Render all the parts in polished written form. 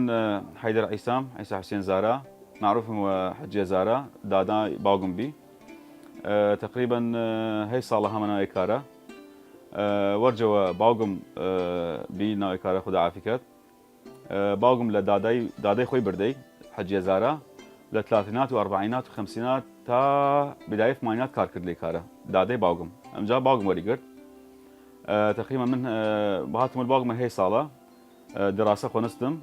من حيدر عيسى حسين زارا، معروف هو حجية زارا دادا باوغم بي. تقريبا هي صالة همنا إيكارا ورجوا باوغم بي نا إيكارا خدا عافيكات. باوغم لداداي خوي بردي حجية زارا للثلاثينات وأربعينات وخمسينات تا بداية ثمانينات كار كرد لي كارا داداي باوغم أمجا باوغم وريقر. تقريبا من بهاتم الباوغم هي صالة دراسة خونستم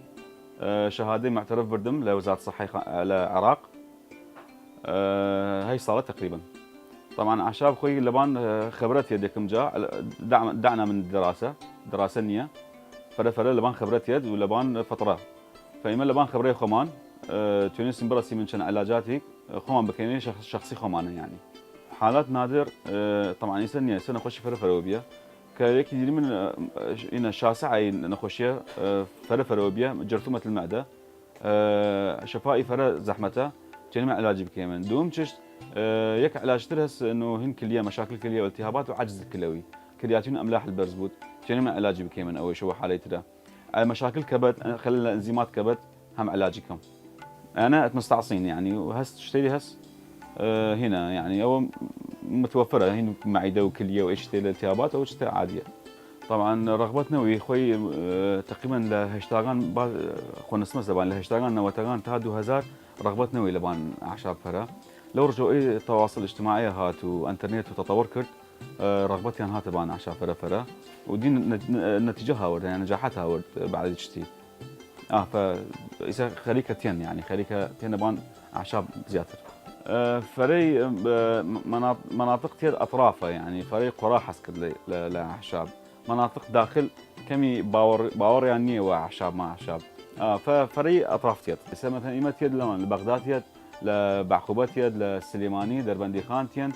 شهادة معترف بردم لوزارة الصحة العراق. هي صارت تقريبا. طبعا اعشاب خوي لبان خبرت يدكم جا دعنا من الدراسة دراسة نية فرا لبان خبرت يد ولبان فترة فإما لبان خبرية خمان تونس براسي من شن علاجاتي خمان بكيني شخصي خمانه يعني حالات نادر. طبعا يسني سنة خوش فرا وبيا كيك يدري من إن شاسعة نخوشية فرا وبيا جرثومة المعدة شفائي فرا زحمته كان مع علاج بكيمن دوم تشت يك علاج ترهس انه هن كليه مشاكل كليه والتهابات وعجز الكلوي كرياتين املاح البرزبوت كان مع علاج بكيمن او شو حالتي مشاكل كبد خلال انزيمات كبد هم علاجكم انا مستعصين يعني وهس تشتري هس هنا يعني او متوفره هنا معده وكليه وايش تي الالتهابات او ايش عاديه. طبعا رغبتنا ويخوي تقريبا لهاشتاغان خو نسمع زبان لهاشتاغان نوتاغان تا 2000 رغبتنا وي لبان اعشاب فرا لو رجعوا اي تواصل اجتماعي هات وانترنت وتطور كرت رغبتي ان هات بان اعشاب فرا ودين نتيجتها ورد يعني نجاحاتها ورد بعد تشتي فاذا خريكتين يعني خريكتين بان اعشاب زياتر فري مناطق تير اطرافه يعني فري قرى حسكت لاعشاب مناطق داخل كمي باور يعني واعشاب ما اعشاب ففري اطراف تيد مثلا ايمت يد لون لبغداد يد لبعقوبات يد للسليماني دربندي خان تين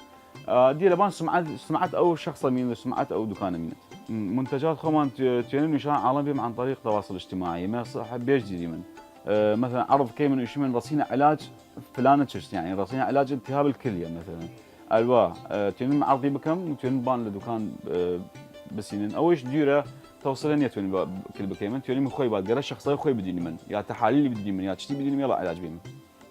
دي لبان سمعت او شخص مين سمعت او دكان مين منتجات خمان تين نشان عالمي عن طريق التواصل الاجتماعي ما صح بيجدي من مثلا عرض كيمن وش من رصينا علاج فلانة تشت يعني رصينا علاج التهاب الكليه مثلا الوا تين عرضي بكم تين بان لدكان بسينن اوش ديره توصلن يتوني كل بكيمن توني من خوي بعد قرا شخصيه خوي بديني من يا تحاليل بديني من يا تشتي بديني يلا علاج بيم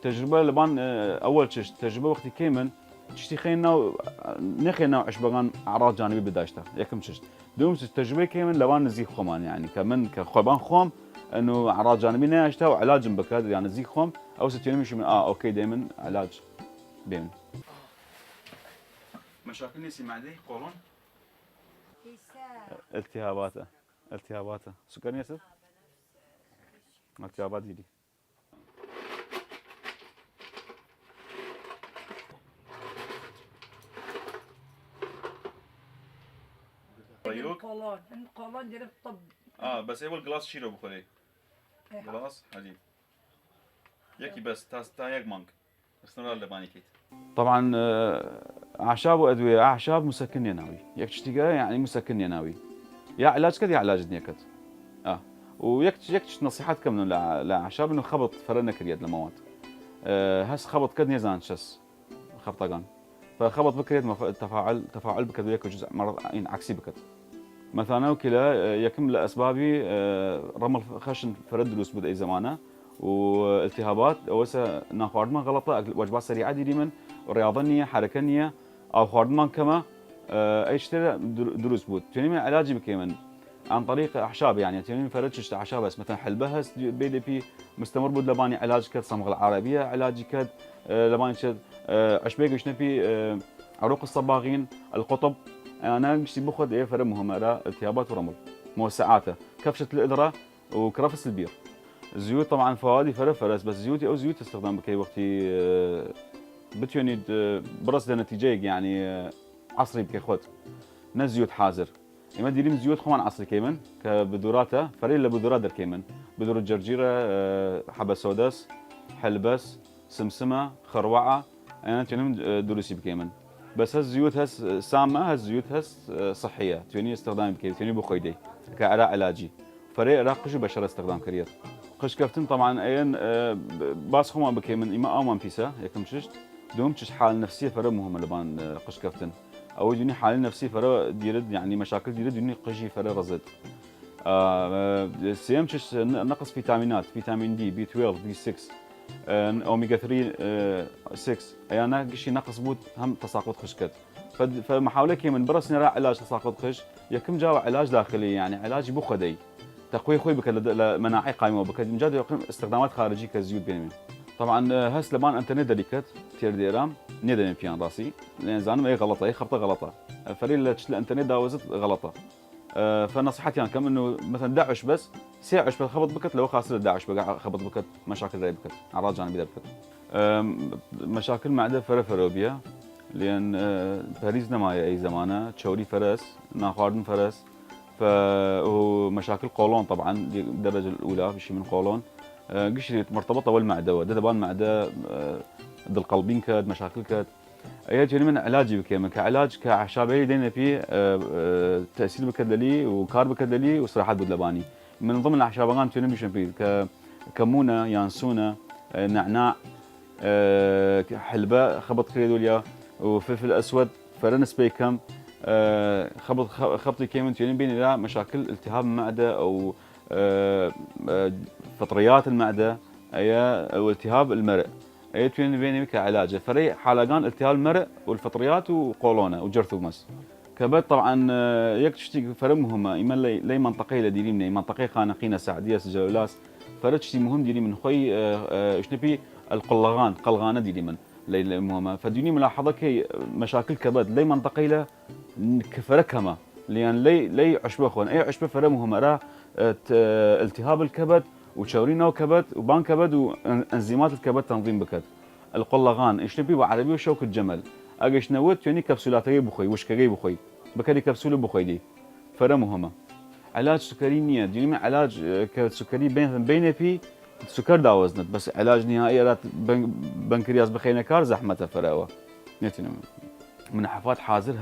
تجربه لبان اول شيء تجربه وقت كيمن تشتي خينا نخينا عش بغان اعراض جانبيه بداشته يكم ششت دوم تجربه كيمن لبان نزيك خومان يعني كمن كخوبان خوم انه اعراض جانبيه ناشته وعلاج بكاد يعني نزيك خوم او ستوني مش من اوكي دائما علاج بيم مشاكل نسي معدي قولون التهاباته سكرني ياسر التهابات دي طيوك قولون ديال الطب بس هو الجلاس شيلو بخلي جلاس حديد يكي بس تا يك مانك استمرار لباني كيت طبعا اعشاب وادويه اعشاب مسكن يناوي يك تشتيقه يعني مسكن يناوي يا علاج كذا يا علاج نيكت ويكتش نصيحات كم لاعشاب انه خبط فرنا كريد لمواد هس خبط كد نيزان شس خبطقان فخبط بكريد تفاعل بكد وياك جزء مرض عكسي بكد مثلا وكلا يكم لاسبابي رمل خشن فرد دروس بدا اي زمانه والتهابات اوسا ناخوردمان غلطه وجبات سريعه دي من رياضنيه حركنيه او خوردمان كما ايش دروس بود توني من علاجي بكيمن عن طريق اعشاب يعني توني فرد اعشاب بس مثلا حلبه بي دي بي مستمر بود لباني علاج كد صمغ العربيه علاجي كد لباني شد عشبيق شنبي عروق الصباغين القطب انا مش باخذ ايه فرق مهمه التهابات ورمل موسعاته كفشه الادره وكرفس البير الزيوت طبعا فوائد فرس بس زيوتي او زيوت استخدام بكي وقتي بتوني برصد نتيجه يعني عصري بكي خوت ناس زيوت حازر اما ديري من زيوت خمان عصري كيمن كبذوراته فريل لبذورات در كيمن بذور الجرجيره حبه سوداس حلبس سمسمه خروعه انا توني دروسي بكيمن بس هالزيوت هس سامه هالزيوت هس صحيه توني استخدام بكي توني بخويدي كعراء علاجي فريق راقش بشر استخدام كرير قش كفتن طبعا اين باس خما بكي من اما امان فيسا يكم ششت دوم تش حال نفسيه فرا مهمه لبان قش كفتن او دوني حال نفسي فرا ديرد يعني مشاكل ديرد دوني قشي فرا رزد سيمشش نقص فيتامينات، فيتامين دي، بي 12، بي 6، اوميجا 3 6، انا قشي نقص بود هم تساقط خشكت. فمحاولة كي من برا سنرا علاج تساقط خش يكم جاوا علاج داخلي يعني علاج بخدي تقوي خوي بك مناعي قائمه بك مجاد يقيم استخدامات خارجيه كزيوت بينهم. طبعا هس لبان انت ندريكت تير ديرام ندري فيان راسي لان زانم اي غلطه اي خبطه غلطه فريل انت داوزت غلطه. فنصيحتي يعني كم انه مثلا داعش بس ساعش بالخبط بكت لو خاصه داعش بقى خبط بكت مشاكل راي بكت اعراض جانبيه بكت. مشاكل معده فرفروبيا لان باريزنا ما اي زمانه تشوري فرس ناخاردن فرس ومشاكل قولون طبعا الدرجه الاولى في شيء من قولون قشري مرتبطه والمعده دبان معده د القلبين كاد مشاكل كاد اي جاني من علاجي بكيما كعلاج كعشابي دينا فيه تاثير بكدلي وكار بكدلي وصراحات بدلباني من ضمن الاعشابان توني مش فيه كمونه يانسونه نعناع حلبة خبط كريدوليا وفلفل اسود فرنس بيكم خبط كيمن توني بين لا مشاكل التهاب المعده او فطريات المعده او التهاب المرء اي توني بيني كعلاجه فري حالقان التهاب المرء والفطريات وقولونه وجرثومس كبد طبعا يكتشتي فرمهم اما لي منطقيه لديرينا منطقيه خانقينا سعديه سجولاس فرتشتي مهم ديري من خوي شنبي القلغان قلغانه ديري من لي مهمه فديني ملاحظه كي مشاكل كبد لي منطقيه له كفركمه لان لي عشبه خون اي عشبه فرمهم راه التهاب الكبد وشورينا وكبد وبان كبد وانزيمات الكبد تنظيم بكد القلغان ايش نبي وعربي وشوك الجمل اجيش نوت يعني كبسولات بخوي وش كغي بخوي بكري كبسوله بخوي دي فرمهما علاج سكري نيه ديني علاج كسكري بين في سكر داوزنت بس علاج نهائي رات بنكرياس بخينا كار زحمته فراوه نتنا من حفات حاضر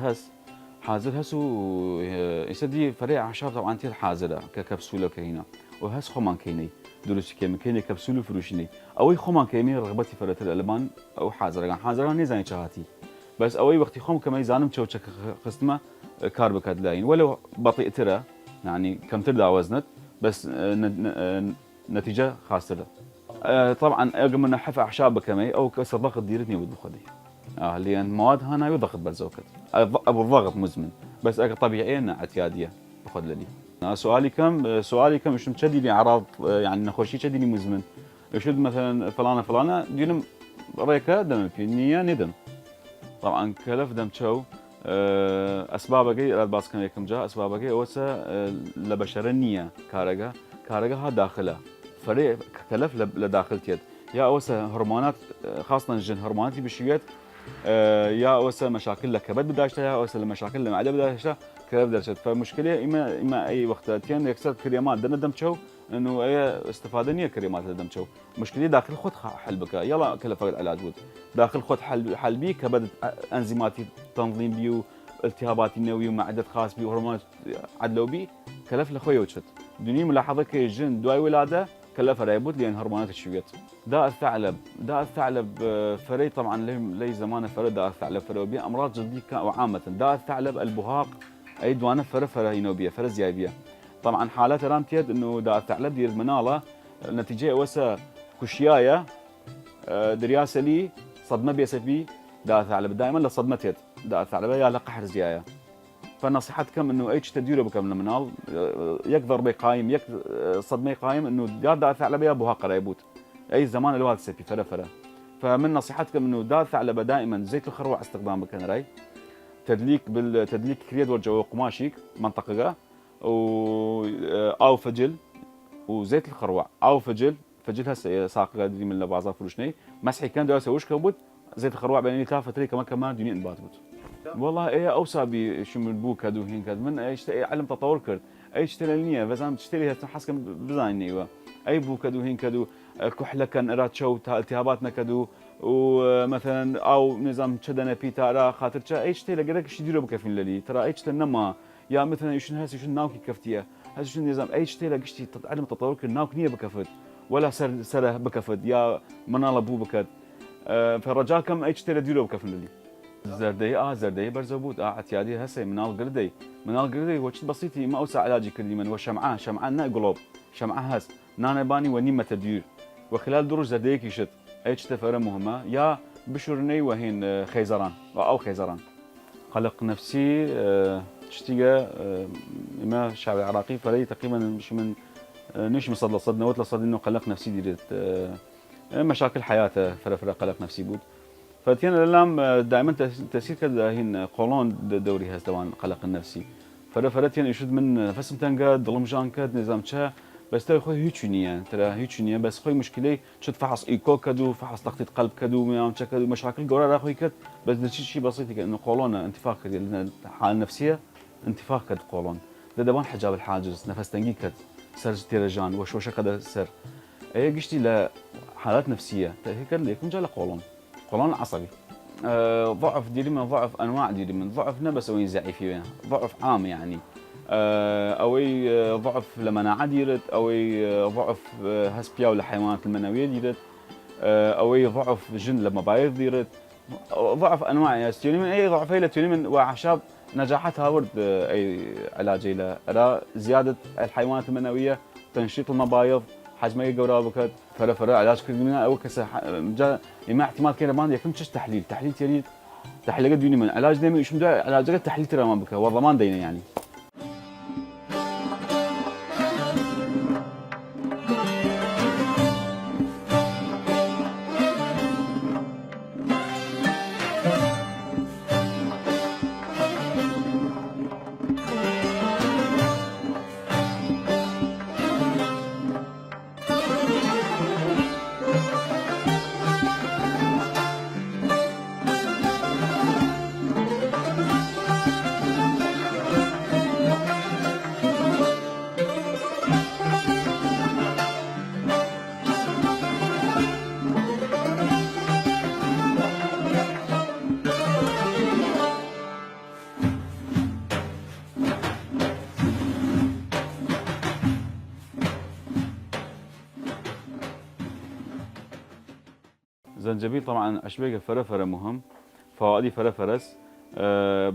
هس ويسدي فريق اعشاب طبعا تي حاضره ككبسوله كهنا وهس خمان كيني دروس كيني كبسوله فروشني او خمان كيني رغبتي فرت الالبان او حاضره نيزاني شهاتي بس اوي وقت خم كما يزانم تشوتشك خصمه كاربك لاين ولو بطيء ترى يعني كم تردا وزنت بس نتيجه خاسره طبعا اقم من حف اعشاب كما او كسر ضغط ديرتني بالخدي لان مواد هنا يضغط بالزوكت ابو الضغط مزمن بس طبيعيه انها اعتياديه باخذ لي سؤالي كم شنو تشدي لي اعراض يعني نخوشي تشدي لي مزمن يشد مثلا فلانه دينم ريكا دم في النيه ندم طبعا كلف دم تشو اسباب جاي باس كان يكم جا اسباب جاي وسا لبشرنيه كارجا ها داخله فريق كلف لداخل يد يا وسا هرمونات خاصه الجن هرموناتي بشويت يا وسا مشاكل لكبد بداشتها يا وسا مشاكل المعده بداشتها كلف درجت فمشكله اما اي وقت كان يكسر كريمات دم تشو انه اي استفاده نيه كريمات دم تشو مشكله داخل خد حلبك يلا كلف العلاج بود داخل خد حلبي كبد انزيماتي تنظيم بيو التهابات النوويه ومعده خاص بي وهرمونات عدلو بي كلف لخوي وجفت دنيا ملاحظه كي الجن دواي ولاده كلف ريبوت لان هرمونات الشويت داء الثعلب فري طبعا لي زمان فري داء الثعلب فري امراض جلديه وعامه داء الثعلب البهاق اي دوانا فري ينوبيه فري زيايبيه طبعا حالات رامتيد انه داء الثعلب دير مناله نتيجه وسا كشيايه درياسه لي صدمه بيسفي داء الثعلب دائما لصدمه يد داء الثعلب يا لقحر زيايه فنصيحتكم انه ايش تديروا بكم المنال يقدر بقايم يك صدمه قايم انه دار ثعلب يا ابوها قريبوت اي زمان الوالد سفي فرا فمن نصيحتكم انه دار ثعلبه دائما زيت الخروع استخدام بكن راي تدليك كريد والجو قماشيك منطقه او فجل وزيت الخروع او فجل هسه ساق قادرين من لبازار فروشني مسحي كان دو اسويش كبوت زيت الخروع بيني تافه تري كمان دنيا انباتبوت والله ايه اوصى بي شو من بوك هادو هين كاد من ايش علم تطور كرد ايش تلنيه بس عم تشتري حسك بزايني ايوه اي بوك هادو هين كادو كحله كان اراد شو التهاباتنا كادو ومثلا او نظام شدنا بيتا را خاطر ايش تلا قالك ايش يديروا بكفين للي ترى ايش تنما يا مثلا ايش هسه شو ناوكي كفتيه هسه شو النظام ايش تلا قشتي علم تطور كرد ناوك نيه بكفت ولا سره بكفت يا منال ابو بكد فرجاكم ايش تلا ديروا بكفين للي زردي زردي برزبوط اعتيادي هسه من القردي وشت بسيطي ما اوسع علاجي كردي من وشمعان نا قلوب شمعة هس نانا باني ونيمة تدير وخلال دروج زردي كيشت ايش تفرق مهمة يا بشرني وهين خيزران او خيزران قلق نفسي تشتيقة ما الشعب العراقي فلي تقريبا مش من نيش مصدر صدنا وتلا صد انه قلق نفسي ديرت مشاكل حياته فرا قلق نفسي بود فتين اللام دائما تأثير كذا هين قولون دوري هذا طبعا قلق النفسي فرتين يشد من فسم تنقد ظلم جان كد نظام شا بس ترى خوي هيتشونيا ترى هيتشونيا بس خوي مشكلة شد فحص ايكو كدو فحص تخطيط قلب كدو ميام كدو مشاكل جورا خوي كد بس ده شيء بسيط كأنه قولون انتفاخ كد الحالة النفسية انتفاخ كد قولون ده دبان حجاب الحاجز نفس تنقي كد سر تيرجان وش كذا سر اي قشتي لحالات نفسية هيك ليكم جال قولون عصبي ضعف ديري من ضعف انواع ديري من ضعف نبس وين زعيفي وين ضعف عام يعني اوي ضعف لمناعه ديرت اوي ضعف هسبيا ولا حيوانات المنويه ديرت اوي ضعف جن لما بايض ديرت ضعف انواع يعني توني من اي ضعف هي توني من واعشاب نجاحتها ورد اي علاج لا زياده الحيوانات المنويه تنشيط المبايض حجمي جورا بكت فرا علاج كردنا او كسا جا ما احتمال كده ما يكون تحليل تيري تحليل قد من علاج دائما شو مدى علاج قد تحليل ترى ما بك والضمان دينا يعني زنجبيل طبعا عشبيك فرا مهم فوائدي فرس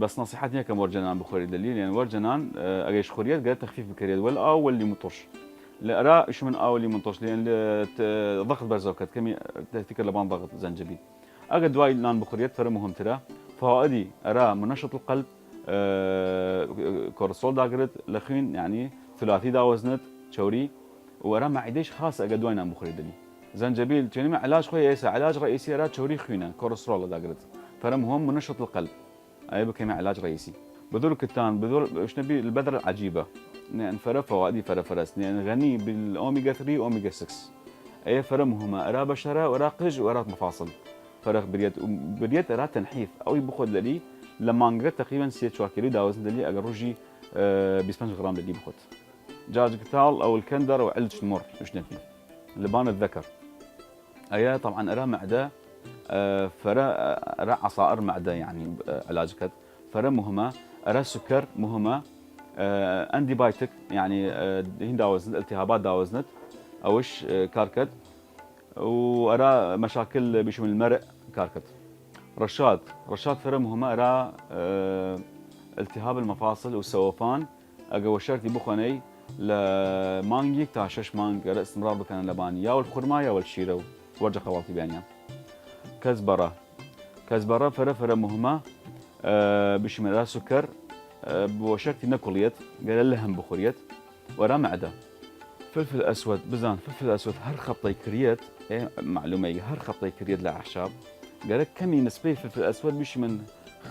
بس نصيحتي كم ورجنان بخوري دليل يعني ورجنان اجيش خوريات قال تخفيف بكريات ولا واللي مطوش لا ارى شو من اللي مطوش لان ضغط برزوكت كمي تفتكر لبان ضغط زنجبيل اجد دواي لان بخوريات فرا مهم ترى فوائدي ارى منشط القلب كورتيزول داقرت لخين يعني ثلاثي دا وزنت شوري وارى معديش خاص اجد دواي نان بخوري دليل زنجبيل يعني علاج خويا علاج رئيسي رات شوري خينا كوليسترول داقرت فرمهم منشط القلب اي بكمي علاج رئيسي بذور كتان بذور ايش نبي البذره العجيبه لان فوائد فرس لان غني بالاوميجا 3 واوميجا 6 اي فرمهما ارا بشره ورا قج ورا مفاصل فرق بريت ارا تنحيف او يبخذ لي لما انقرت تقريبا 6 كيلو داوزن لي اقر روجي 25 غرام لي بخذ جاج قتال او الكندر او علج المر ايش نبي لبان الذكر ايا طبعا ارى معده ارى عصائر معده يعني علاج كد فرا مهمه ارى سكر مهمه انتي بايوتيك يعني هين داوزن التهابات داوزنت اوش كاركت وارى مشاكل بشمل المرء كاركت رشاد فرا مهمه ارى التهاب المفاصل والسوفان اقوى شرطي بخوني لمانجيك تاشش مانج استمرار بكان لباني يا والخرما يا والشيرو ورجع خواتي بيانيا كزبرة فرا مهمة بشمال سكر بوشرتي نكوليت قال لهم بخوريت ورا معدة فلفل اسود بزان فلفل اسود هر خطي كريت معلومة هر خطي كريت لأعشاب قال كمي نسبة فلفل اسود بش من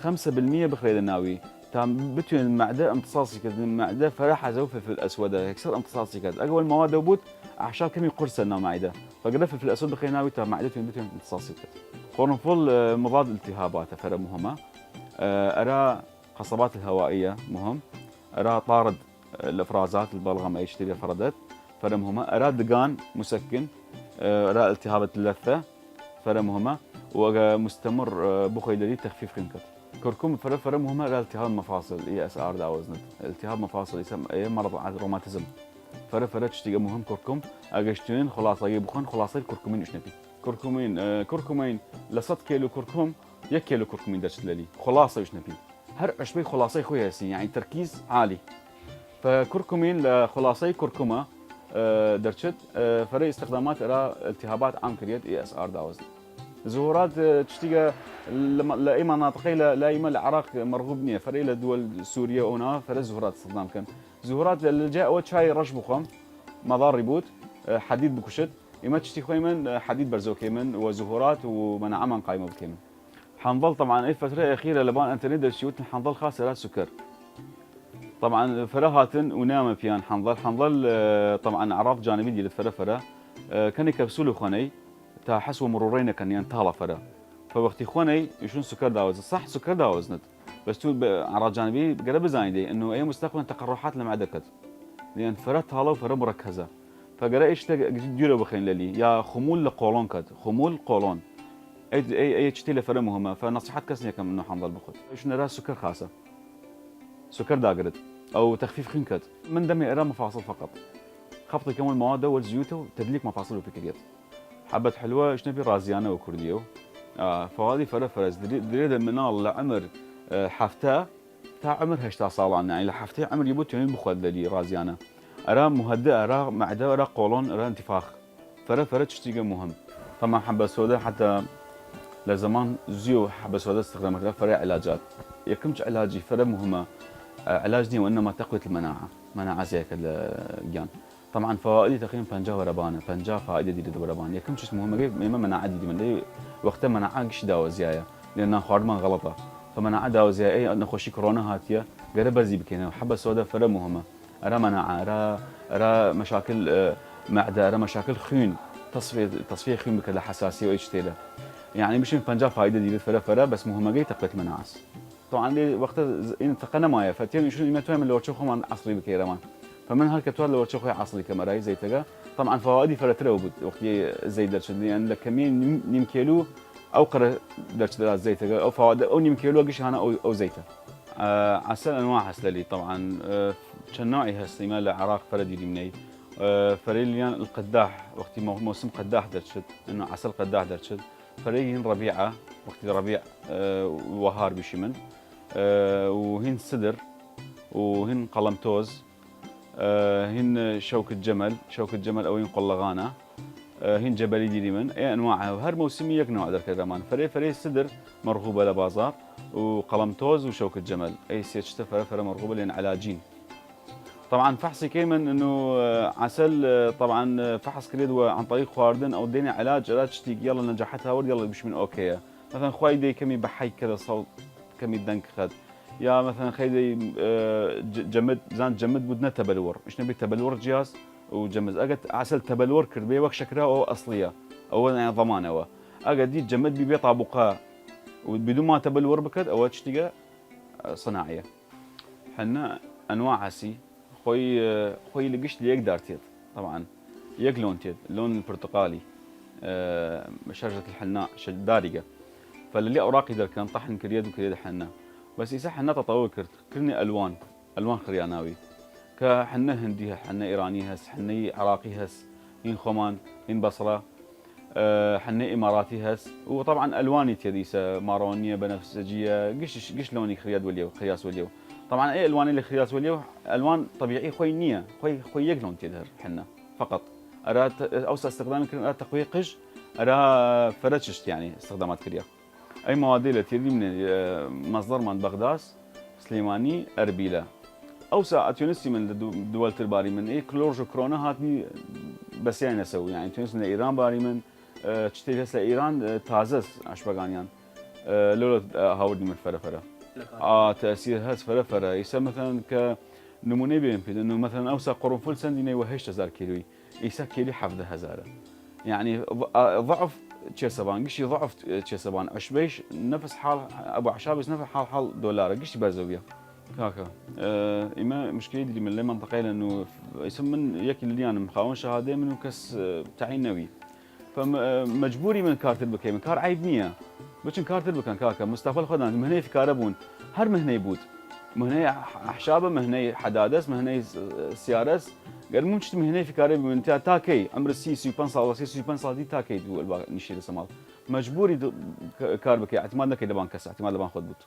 5% بخريد الناوي تام بتوين المعدة امتصاصي كذا المعدة فراح زو فلفل اسود يكسر امتصاصي كذا اقوى المواد وبوت اعشاب كمي قرص لنا معده فقد فلفل الاسود بخيناوي تام معدتين بتوين امتصاصي كذا قرنفل مضاد الالتهابات فرق مهمة ارى قصبات الهوائية مهم ارى طارد الافرازات البلغم ايش تبي فردت فرق مهمة ارى دقان مسكن ارى التهابات اللثة فرق مهمة ومستمر بخيدلي تخفيف خنكت كركم فرق مهمة ارى التهاب المفاصل اي اس ار داوزنت التهاب مفاصل يسمى مرض روماتيزم فرق تشتيق مهم كركم اجشتين خلاصة يبخن خلاصة الكركمين ايش نبي كركمين لصد كيلو كركم 1 كيلو كركمين درشت لي خلاصه وش نبي هر عشبي خلاصي خويا ياسين يعني تركيز عالي فكركمين لخلاصي كركمه درشت فريق استخدامات إلى التهابات عام كريت اي اس ار داوز ظهورات تشتيجا لاي مناطق لا يما العراق مرغوب نيه فريق لدول سوريا هنا فريق ظهورات استخدام كان ظهورات اللي جاء اول شاي رش بخم مضار ريبوت حديد بكشت اما تشتي خويمن حديد برزو كيمن وظهورات ومنع من قايمه بكيمن حنظل طبعا اي فتره اخيره لبان انترنت الشيوت حنظل خاصه لا سكر طبعا فرهاتن ونام فيان حنظل طبعا اعراض جانبيه ديال الفرفره كان يكبسولو خوني تا حسوا مرورين كان ينتهلا فرا فوقت خوني يشون سكر داوز صح سكر داوزنت بس تو اعراض جانبيه قرب زايدي انه اي مستقبلا تقرحات لمعدكت لان فرت هالا وفرا مركزه فقرا ايش ديرو بخين للي يا خمول لقولون كد خمول قولون اي تشتي لفرا مهمه فنصيحه كسني كم انه حنظل بخد ايش نرى سكر خاصه سكر داقرد او تخفيف خنكت من دم ارى مفاصل فقط خفض كمون المواد والزيوت وتدليك مفاصل وفكريات حبة حلوة ايش نبي رازيانة وكرديو فهذه فرز دريد منال لعمر حفتا تا عمر هشتا صالان يعني لحفتي عمر يبوت يعني بخد لي رازيانة ارى مهدئ ارى معدة ارى قولون ارى انتفاخ فرز تشتيقة مهم طبعا حبة سوداء حتى لزمان زيو حبة سوداء استخدامها فرع علاجات يكمش علاجي فرع مهمة علاجني وانما تقويه المناعه زي الجان طبعا فوائدي تقريبا بنجا وربانه بنجا فائده دي وربانه يكم شو مهمه ما مناعه دي من لي وقت مناعه قش داو زيايه لان خارمان غلطه فمناعه داو زيايه انه خوشي كورونا هاتيه قرب زي بكينا حبه سوداء فرا مهمه ارى مناعه ارى مشاكل معده ارى مشاكل خيون تصفيه خيون بكذا حساسيه وايش تيلا يعني مش بنجا فائده دي فرا بس مهمه جاي تقويه المناعه طبعا لي وقت انتقلنا معايا فتين شو ما توهم اللي ورشوخ من عصري بكيرمان فمن هالكتوار اللي ورشوخ عصري كمراي زي تجا طبعا فوائدي فرتره وبد وقت زي درش لان لكمين نيم كيلو او قرا درش زي تجا او فوائد او نيم كيلو قش انا او زيته عسل انواع هسللي طبعا كان نوعي هسلي مال العراق فردي مني فريليان القداح وقت موسم قداح درشت انه عسل قداح درشت فريليان ربيعه وقت ربيع وهار بشمن وهن صدر وهن قلمتوز هن شوك الجمل او هن قلغانه هن جبلي دي من اي انواعها وهر موسمي يك نوع درك الرمان فري صدر مرغوبه لبازار وقلمتوز وشوك الجمل اي سيتشتا فرا مرغوبه لان علاجين طبعا فحصي كيمن انه عسل طبعا فحص كريد عن طريق خواردن او دينا علاج تشتيق يلا نجحتها ورد يلا مش من اوكي مثلا خوايدي كمي بحي كذا صوت كمي دنك خد يا مثلا خيدي جمد بدنا تبلور مش نبي تبلور جهاز وجمز اجت عسل تبلور كربي وك شكرها او اصليه او يعني ضمان او اجت دي جمد بيبي طابقه وبدون ما تبلور بكد او تشتيقه صناعيه حنا انواع عسي خوي لقش لي يقدر تيت طبعا يك لون تيت اللون البرتقالي شجره الحناء دارجه فاللي اوراق يقدر كان طحن كريد حنا بس يصح حنا تطور كرني الوان خرياناوي كحنا هندي حنا ايراني هس حنا عراقي هس هين خمان هين بصره حنا اماراتي هس وطبعا الواني تيديسه مارونيه بنفسجيه قش لوني خياس وليو طبعا اي الوان اللي خياس وليو الوان طبيعي خوي نيه خوي يقلون تيدهر حنا فقط ارى اوسع استخدام ارى تقويه قش ارى فرششت يعني استخدامات كريا اي مواد اللي تيدي من مصدر من بغداد سليماني اربيله اوسع تونسي من دول الباري من اي كلورج كورونا هاتني بس يعني اسوي يعني تونس من ايران باري من تشتري هسه ايران تازس اشبغانيان لولا هاودني من فرفره تاثير هاز فرفره يسمى مثلا كنمونه بين انه مثلا اوسع قرنفل سنديني وهش 1000 كيلو يسا كيلو حفظ هزاره يعني ضعف تشيسبان قشي ضعف تشيسبان عشبيش نفس حال ابو عشابس نفس حال دولار قشي بازوبيا كاكا اما مشكله دي من المنطقه لانه يسمن ياكل اللي انا مخاون شهاده منه كس تعين نوي فمجبوري من كارت البكي من كار عيب نيه بچن كارت البكان كاكا مستقبل خدنا مهنه في كاربون هر مهنه يبود مهنه احشابه مهنه حدادس مهنه سيارس قال ممكن مهنه في كارب من تاكي عمر السي 5 سال 5 سال دي تاكي دو نشيل سمال مجبوری کار بکە احتیمال نەکەی لەبان کەس احتیمال لەبان خۆت بوت